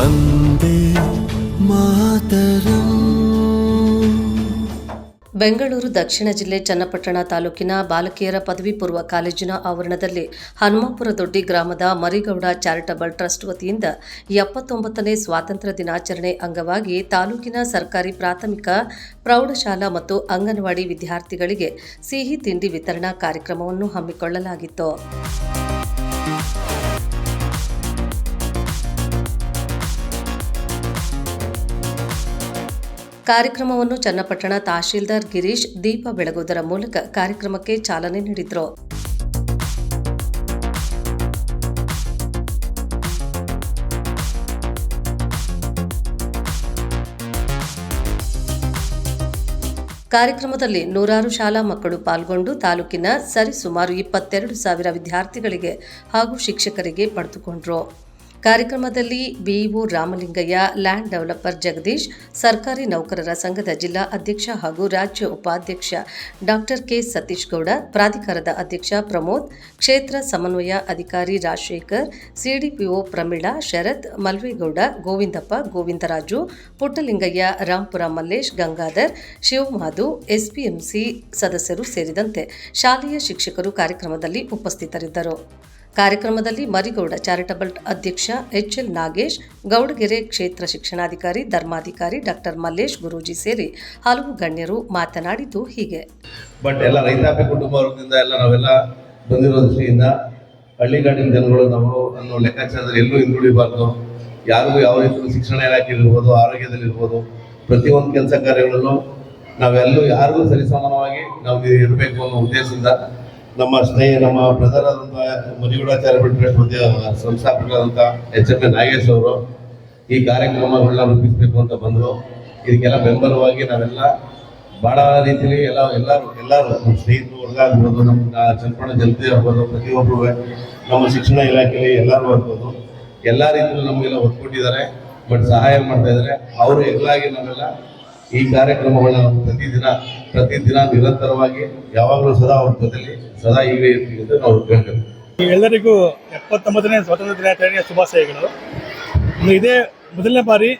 ವಂದೇ ಮಾತರಂ. ಬೆಂಗಳೂರು ದಕ್ಷಿಣ ಜಿಲ್ಲೆ ಚನ್ನಪಟ್ಟಣ ತಾಲೂಕಿನ ಬಾಲಕಿಯರ ಪದವಿ ಪೂರ್ವ ಕಾಲೇಜಿನ ಆವರಣದಲ್ಲಿ ಹನುಮಾಪುರ ದೊಡ್ಡಿ ಗ್ರಾಮದ ಮರಿಗೌಡ ಚಾರಿಟಬಲ್ ಟ್ರಸ್ಟ್ ವತಿಯಿಂದ 79ನೇ ಸ್ವಾತಂತ್ರ್ಯ ದಿನಾಚರಣೆ ಅಂಗವಾಗಿ ತಾಲೂಕಿನ ಸರ್ಕಾರಿ ಪ್ರಾಥಮಿಕ ಪ್ರೌಢಶಾಲಾ ಮತ್ತು ಅಂಗನವಾಡಿ ವಿದ್ಯಾರ್ಥಿಗಳಿಗೆ ಸಿಹಿ ತಿಂಡಿ ವಿತರಣಾ ಕಾರ್ಯಕ್ರಮವನ್ನು ಹಮ್ಮಿಕೊಳ್ಳಲಾಗಿತ್ತು. ಕಾರ್ಯಕ್ರಮವನ್ನು ಚನ್ನಪಟ್ಟಣ ತಹಶೀಲ್ದಾರ್ ಗಿರೀಶ್ ದೀಪ ಬೆಳಗುವುದರ ಮೂಲಕ ಕಾರ್ಯಕ್ರಮಕ್ಕೆ ಚಾಲನೆ ನೀಡಿದರು. ಕಾರ್ಯಕ್ರಮದಲ್ಲಿ ನೂರಾರು ಶಾಲಾ ಮಕ್ಕಳು ಪಾಲ್ಗೊಂಡು ತಾಲೂಕಿನ ಸರಿಸುಮಾರು 22,000 ವಿದ್ಯಾರ್ಥಿಗಳಿಗೆ ಹಾಗೂ ಶಿಕ್ಷಕರಿಗೆ ಪಡೆದುಕೊಂಡರು. ಕಾರ್ಯಕ್ರಮದಲ್ಲಿ BEO Ramalingaiah, land developer Jagadish, ಸರ್ಕಾರಿ ನೌಕರರ ಸಂಘದ ಜಿಲ್ಲಾ ಅಧ್ಯಕ್ಷ ಹಾಗೂ ರಾಜ್ಯ ಉಪಾಧ್ಯಕ್ಷ ಡಾಕ್ಟರ್ ಕೆ ಸತೀಶ್ ಗೌಡ, ಪ್ರಾಧಿಕಾರದ ಅಧ್ಯಕ್ಷ ಪ್ರಮೋದ್, ಕ್ಷೇತ್ರ ಸಮನ್ವಯ ಅಧಿಕಾರಿ ರಾಜಶೇಖರ್, ಸಿಡಿಪಿಒ ಪ್ರಮೀಳಾ, ಶರತ್, ಮಲ್ವೇಗೌಡ, ಗೋವಿಂದಪ್ಪ, ಗೋವಿಂದರಾಜು, ಪುಟ್ಟಲಿಂಗಯ್ಯ, ರಾಂಪುರ ಮಲ್ಲೇಶ್, ಗಂಗಾಧರ್, ಶಿವಮಾಧು, ಎಸ್ಪಿಎಂಸಿ ಸದಸ್ಯರು ಸೇರಿದಂತೆ ಶಾಲೆಯ ಶಿಕ್ಷಕರು ಕಾರ್ಯಕ್ರಮದಲ್ಲಿ ಉಪಸ್ಥಿತರಿದ್ದರು. ಕಾರ್ಯಕ್ರಮದಲ್ಲಿ ಮರಿಗೌಡ ಚಾರಿಟಬಲ್ ಅಧ್ಯಕ್ಷ ಎಚ್ಎಲ್ ನಾಗೇಶ್, ಗೌಡಗೆರೆ ಕ್ಷೇತ್ರ ಶಿಕ್ಷಣಾಧಿಕಾರಿ, ಧರ್ಮಾಧಿಕಾರಿ ಡಾಕ್ಟರ್ ಮಲ್ಲೇಶ್ ಗುರೂಜಿ ಸೇರಿ ಹಲವು ಗಣ್ಯರು ಮಾತನಾಡಿದ್ದು ಹೀಗೆ. ಬಟ್ ಎಲ್ಲ ರೈತಾಪಿ ಕುಟುಂಬ ವರ್ಗದಿಂದ ನಾವೆಲ್ಲ ಬಂದಿರೋ ದೃಷ್ಟಿಯಿಂದ ಹಳ್ಳಿಗಾಡಿನ ಜನಗಳು ನಾವು ಅನ್ನೋ ಲೆಕ್ಕಾಚಾರದಲ್ಲಿ ಎಲ್ಲೂ ಹಿಂದುಳಿಬಾರ್ದು. ಯಾರಿಗೂ ಯಾವ ರೀತಿ ಶಿಕ್ಷಣ ಇಲಾಖೆಯಲ್ಲಿರ್ಬೋದು, ಆರೋಗ್ಯದಲ್ಲಿರ್ಬೋದು, ಪ್ರತಿಯೊಂದು ಕೆಲಸ ಕಾರ್ಯಗಳಲ್ಲೂ ನಾವೆಲ್ಲೂ ಯಾರಿಗೂ ಸರಿಸಮಾನವಾಗಿ ನಾವು ಇರಬೇಕು ಅನ್ನೋ ಉದ್ದೇಶದಿಂದ ನಮ್ಮ ಬ್ರದರ್ ಆದಂಥ ಮರಿಗೌಡ ಚಾರಿಟಬಲ್ ಟ್ರಸ್ಟ್ ಸಂಸ್ಥಾಪಕರಾದಂಥ HM ನಾಗೇಶ್ ಅವರು ಈ ಕಾರ್ಯಕ್ರಮಗಳನ್ನ ರೂಪಿಸಬೇಕು ಅಂತ ಬಂದರು. ಇದಕ್ಕೆಲ್ಲ ಬೆಂಬಲವಾಗಿ ನಾವೆಲ್ಲ ಭಾಳ ರೀತಿಯಲ್ಲಿ ಎಲ್ಲರೂ ನಮ್ಮ ಸ್ನೇಹಿತರು ವರ್ಗ ಆಗ್ಬೋದು, ನಮ್ಮ ಚನ್ನಪಟ್ಟಣ ಜನತೆ ಆಗ್ಬೋದು, ಪ್ರತಿಯೊಬ್ಬರು ನಮ್ಮ ಶಿಕ್ಷಣ ಇಲಾಖೆಯಲ್ಲಿ ಎಲ್ಲರೂ ಆಗ್ಬೋದು, ಎಲ್ಲ ರೀತಿಯಲ್ಲೂ ನಮಗೆಲ್ಲ ಒತ್ತು ಕೊಟ್ಟಿದ್ದಾರೆ. ಬಟ್ ಸಹಾಯ ಮಾಡ್ತಾ ಇದ್ದಾರೆ. ಅವರು ಎಲ್ಲಾಗಿ ನಾವೆಲ್ಲ ಈ ಕಾರ್ಯಕ್ರಮಗಳನ್ನ ಪ್ರತಿದಿನ ನಿರಂತರವಾಗಿ ಯಾವಾಗಲೂ ಸದಾ ಅವ್ರ ಜೊತೆಲಿ ಸದಾ ಹೀಗೆ ಇರ್ತೀವಿ ಅಂತ ನಾವು ಕೇಳ್ತೇವೆ. ಎಲ್ಲರಿಗೂ 79ನೇ ಸ್ವಾತಂತ್ರ್ಯ ದಿನಾಚರಣೆಯ ಶುಭಾಶಯಗಳು. ಇದೇ ಮೊದಲನೇ ಬಾರಿ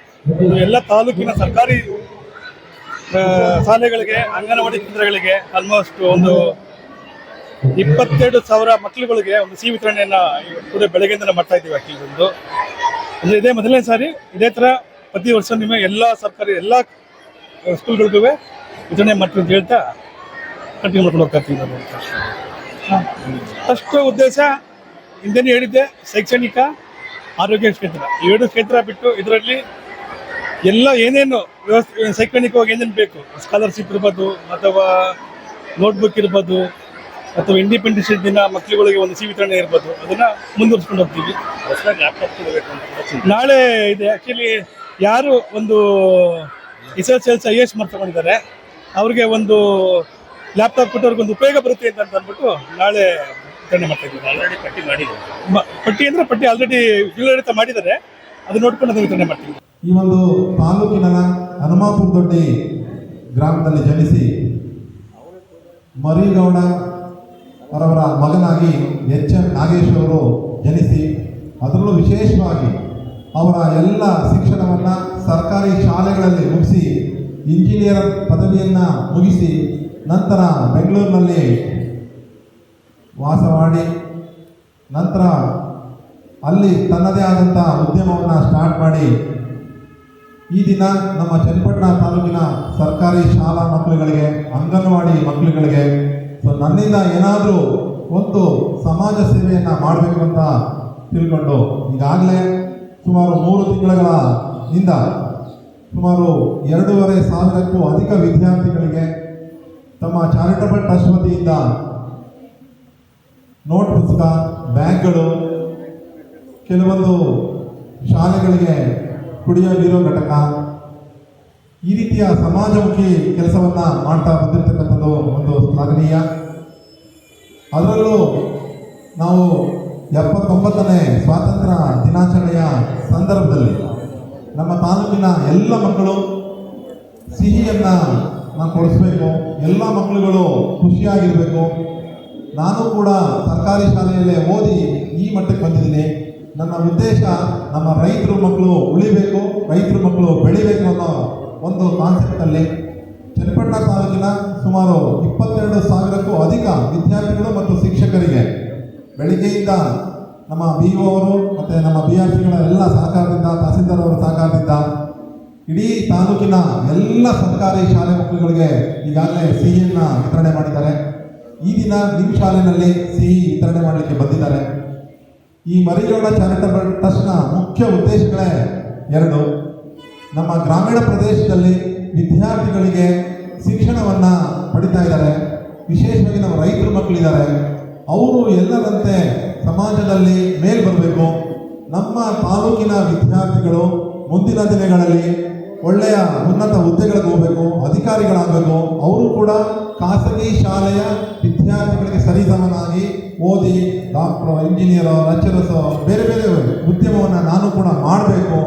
ಎಲ್ಲ ತಾಲೂಕಿನ ಸರ್ಕಾರಿ ಶಾಲೆಗಳಿಗೆ, ಅಂಗನವಾಡಿ ಕೇಂದ್ರಗಳಿಗೆ ಆಲ್ಮೋಸ್ಟ್ ಒಂದು 22,000 ಮಕ್ಕಳುಗಳಿಗೆ ಒಂದು ಸಿಹಿ ವಿತರಣೆಯನ್ನು ಕೂಡ ಬೆಳಗ್ಗೆಯಿಂದ ಮಾಡ್ತಾ ಇದ್ದೀವಿ. ಆಕ್ಚುಲಿ ಇದೇ ಮೊದಲನೇ ಸಾರಿ. ಇದೇ ಥರ ಪ್ರತಿ ವರ್ಷ ನಿಮ್ಮ ಎಲ್ಲ ಸರ್ಕಾರಿ ಎಲ್ಲ ಸ್ಕೂಲ್ಗಳಿಗೂ ವಿತರಣೆ ಮಾಡ್ತೀವಿ ಅಂತ ಹೇಳ್ತಾ ಕಂಟಿನ್ಯೂ ಮಾಡ್ಕೊಂಡು ಹೋಗ್ತಾ ಇರ್ತೀವಿ. ಅಷ್ಟು ಉದ್ದೇಶ ಹಿಂದೆನೇ ಹೇಳಿದ್ದೆ, ಶೈಕ್ಷಣಿಕ, ಆರೋಗ್ಯ ಕ್ಷೇತ್ರ, 2 ಕ್ಷೇತ್ರ ಬಿಟ್ಟು ಇದರಲ್ಲಿ ಎಲ್ಲ ಏನೇನು ವ್ಯವಸ್ಥೆ ಶೈಕ್ಷಣಿಕವಾಗಿ ಏನೇನು ಬೇಕು, ಸ್ಕಾಲರ್ಶಿಪ್ ಇರ್ಬೋದು, ಅಥವಾ ನೋಟ್ಬುಕ್ ಇರ್ಬೋದು, ಅಥವಾ ಇಂಡಿಪೆಂಡೆನ್ಸ್ ದಿನ ಮಕ್ಕಳುಗಳಿಗೆ ಒಂದು ಸಿಹಿ ವಿತರಣೆ ಇರ್ಬೋದು, ಅದನ್ನು ಮುಂದುವರಿಸ್ಕೊಂಡು ಹೋಗ್ತೀವಿ. ನಾಳೆ ಇದೆ. ಆ್ಯಕ್ಚುಲಿ ಯಾರು ಒಂದು SSLC IAS ಮಾರ್ಕ್ಸ್ ತಗೊಂಡಿದ್ದಾರೆ ಅವ್ರಿಗೆ ಒಂದು ಲ್ಯಾಪ್ಟಾಪ್ ಕೊಟ್ಟು ಅವ್ರಿಗೆ ಒಂದು ಉಪಯೋಗ ಬರುತ್ತೆ ಅಂತ ಅಂದ್ಬಿಟ್ಟು ನಾಳೆ ವಿತರಣೆ ಮಾಡ್ತಾ ಇದ್ದೀವಿ. ಆಲ್ರೆಡಿ ಪಟ್ಟಿ ಆಲ್ರೆಡಿ ಜಿಲ್ಲಾಡಳಿತ ಮಾಡಿದ್ದಾರೆ. ಅದು ನೋಡ್ಕೊಂಡು ಅದನ್ನು ವಿತರಣೆ ಮಾಡ್ತೀವಿ. ಈ ಒಂದು ತಾಲೂಕಿನ ಹನುಮಾಪುರ ದೊಡ್ಡಿ ಗ್ರಾಮದಲ್ಲಿ ಜನಿಸಿ ಮರಿಗೌಡ ಅವರವರ ಮಗನಾಗಿ HM ನಾಗೇಶ್ ಅವರು ಜನಿಸಿ, ಅದರಲ್ಲೂ ವಿಶೇಷವಾಗಿ ಅವರ ಎಲ್ಲ ಶಿಕ್ಷಣವನ್ನು ಸರ್ಕಾರಿ ಶಾಲೆಗಳಲ್ಲಿ ಮುಗಿಸಿ ಇಂಜಿನಿಯರ್ ಪದವಿಯನ್ನು ಮುಗಿಸಿ ನಂತರ ಬೆಂಗಳೂರಿನಲ್ಲಿ ವಾಸ ಮಾಡಿ ನಂತರ ಅಲ್ಲಿ ತನ್ನದೇ ಆದಂಥ ಉದ್ಯಮವನ್ನು ಸ್ಟಾರ್ಟ್ ಮಾಡಿ ಈ ದಿನ ನಮ್ಮ ಚನ್ನಪಟ್ಟಣ ತಾಲೂಕಿನ ಸರ್ಕಾರಿ ಶಾಲಾ ಮಕ್ಕಳುಗಳಿಗೆ, ಅಂಗನವಾಡಿ ಮಕ್ಕಳುಗಳಿಗೆ ನನ್ನಿಂದ ಏನಾದರೂ ಒಂದು ಸಮಾಜ ಸೇವೆಯನ್ನು ಮಾಡಬೇಕು ಅಂತ ತಿಳ್ಕೊಂಡು ಈಗಾಗಲೇ ಸುಮಾರು 3 ತಿಂಗಳಿಂದ ಸುಮಾರು 2,500ಕ್ಕೂ ಅಧಿಕ ವಿದ್ಯಾರ್ಥಿಗಳಿಗೆ ತಮ್ಮ ಚಾರಿಟಬಲ್ ಟ್ರಸ್ಟ್ ವತಿಯಿಂದ ನೋಟ್ ಪುಸ್ತಕ, ಬ್ಯಾಗ್ಗಳು, ಕೆಲವೊಂದು ಶಾಲೆಗಳಿಗೆ ಕುಡಿಯೋ ನೀರು ಘಟಕ, ಈ ರೀತಿಯ ಸಮಾಜಮುಖಿ ಕೆಲಸವನ್ನು ಮಾಡ್ತಾ ಬಂದಿರತಕ್ಕಂಥದ್ದು ಒಂದು ಶ್ಲಾಘನೀಯ. ಅದರಲ್ಲೂ ನಾವು 79ನೇ ಸ್ವಾತಂತ್ರ್ಯ ದಿನಾಚರಣೆಯ ಸಂದರ್ಭದಲ್ಲಿ ನಮ್ಮ ತಾಲೂಕಿನ ಎಲ್ಲ ಮಕ್ಕಳು ಸಿಹಿಯನ್ನು ನಾನು ಕೊಡಿಸ್ಬೇಕು, ಎಲ್ಲ ಮಕ್ಕಳುಗಳು ಖುಷಿಯಾಗಿರಬೇಕು. ನಾನು ಕೂಡ ಸರ್ಕಾರಿ ಶಾಲೆಯಲ್ಲೇ ಓದಿ ಈ ಮಟ್ಟಕ್ಕೆ ಬಂದಿದ್ದೀನಿ. ನನ್ನ ಉದ್ದೇಶ ನಮ್ಮ ರೈತರು ಮಕ್ಕಳು ಉಳಿಬೇಕು, ರೈತರು ಮಕ್ಕಳು ಬೆಳಿಬೇಕು ಅನ್ನೋ ಒಂದು ಕಾನ್ಸೆಪ್ಟಲ್ಲಿ ಚನ್ನಪಟ್ಟಣ ತಾಲೂಕಿನ ಸುಮಾರು 22,000ಕ್ಕೂ ಅಧಿಕ ವಿದ್ಯಾರ್ಥಿಗಳು ಮತ್ತು ಶಿಕ್ಷಕರಿಗೆ ಬೆಳಿಗ್ಗೆಯಿಂದ ನಮ್ಮ BO ಅವರು ಮತ್ತು ನಮ್ಮ BRCಗಳ ಎಲ್ಲ ಸಹಕಾರದಿಂದ, ತಹಸೀಲ್ದಾರ್ ಅವರ ಸಹಕಾರದಿಂದ ಇಡೀ ತಾಲೂಕಿನ ಎಲ್ಲ ಸರ್ಕಾರಿ ಶಾಲೆ ಮಕ್ಕಳುಗಳಿಗೆ ಈಗಾಗಲೇ ಸಿಹಿಯನ್ನು ವಿತರಣೆ ಮಾಡಿದ್ದಾರೆ. ಈ ದಿನ ನಿಮ್ಮ ಶಾಲೆಯಲ್ಲಿ ಸಿಹಿ ವಿತರಣೆ ಮಾಡಲಿಕ್ಕೆ ಬಂದಿದ್ದಾರೆ. ಈ ಮರಿಜೋಳ ಚಾರಿಟಬಲ್ ಟ್ರಸ್ಟ್ನ ಮುಖ್ಯ ಉದ್ದೇಶಗಳೇ 2. ನಮ್ಮ ಗ್ರಾಮೀಣ ಪ್ರದೇಶದಲ್ಲಿ ವಿದ್ಯಾರ್ಥಿಗಳಿಗೆ ಶಿಕ್ಷಣವನ್ನು ಪಡಿತಾ ಇದ್ದಾರೆ. ವಿಶೇಷವಾಗಿ ನಮ್ಮ ರೈತರ ಮಕ್ಕಳಿದ್ದಾರೆ, ಅವರು ಎಲ್ಲರಂತೆ ಸಮಾಜದಲ್ಲಿ ಮೇಲ್ ಬರಬೇಕು. ನಮ್ಮ ತಾಲೂಕಿನ ವಿದ್ಯಾರ್ಥಿಗಳು ಮುಂದಿನ ದಿನಗಳಲ್ಲಿ ಒಳ್ಳೆಯ ಉನ್ನತ ಹುದ್ದೆಗಳಿಗೆ ಹೋಗಬೇಕು, ಅಧಿಕಾರಿಗಳಾಗಬೇಕು. ಅವರು ಕೂಡ ಖಾಸಗಿ ಶಾಲೆಯ ವಿದ್ಯಾರ್ಥಿಗಳಿಗೆ ಸರಿಸಮನಾಗಿ ಓದಿ ಡಾಕ್ಟ್ರು, ಇಂಜಿನಿಯರು, ಲೆಕ್ಚರರ್ಸು, ಬೇರೆ ಬೇರೆ ಉದ್ಯಮವನ್ನು ನಾನು ಕೂಡ ಮಾಡಬೇಕು,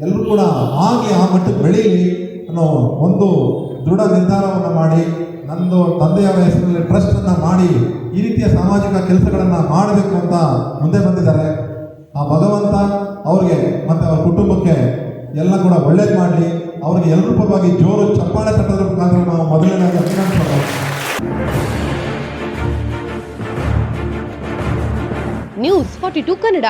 ಎಲ್ಲರೂ ಕೂಡ ಆಗಿ ಆ ಮಟ್ಟಕ್ಕೆ ಬೆಳೀಲಿ ಅನ್ನೋ ಒಂದು ದೃಢ ನಿರ್ಧಾರವನ್ನು ಮಾಡಿ ನಂದು ತಂದೆಯವರ ಹೆಸರಲ್ಲಿ ಟ್ರಸ್ಟನ್ನು ಮಾಡಿ ಈ ರೀತಿಯ ಸಾಮಾಜಿಕ ಕೆಲಸಗಳನ್ನು ಮಾಡಬೇಕು ಅಂತ ಮುಂದೆ ಬಂದಿದ್ದಾರೆ. ಆ ಭಗವಂತ ಅವ್ರಿಗೆ ಮತ್ತು ಅವ್ರ ಕುಟುಂಬಕ್ಕೆ ಎಲ್ಲ ಕೂಡ ಒಳ್ಳೇದು ಮಾಡಲಿ. ಅವ್ರಿಗೆ ಎಲ್ಲರ ಪರವಾಗಿ ಜೋರು ಚಪ್ಪಾಳೆ ತಟ್ಟೋದ್ರ ಮುಖಾಂತರ ನಾವು ಮೊದಲನೇದಾಗಿ ಅಭಿನಂದಿಸೋಣ. ನ್ಯೂಸ್ 42 ಕನ್ನಡ.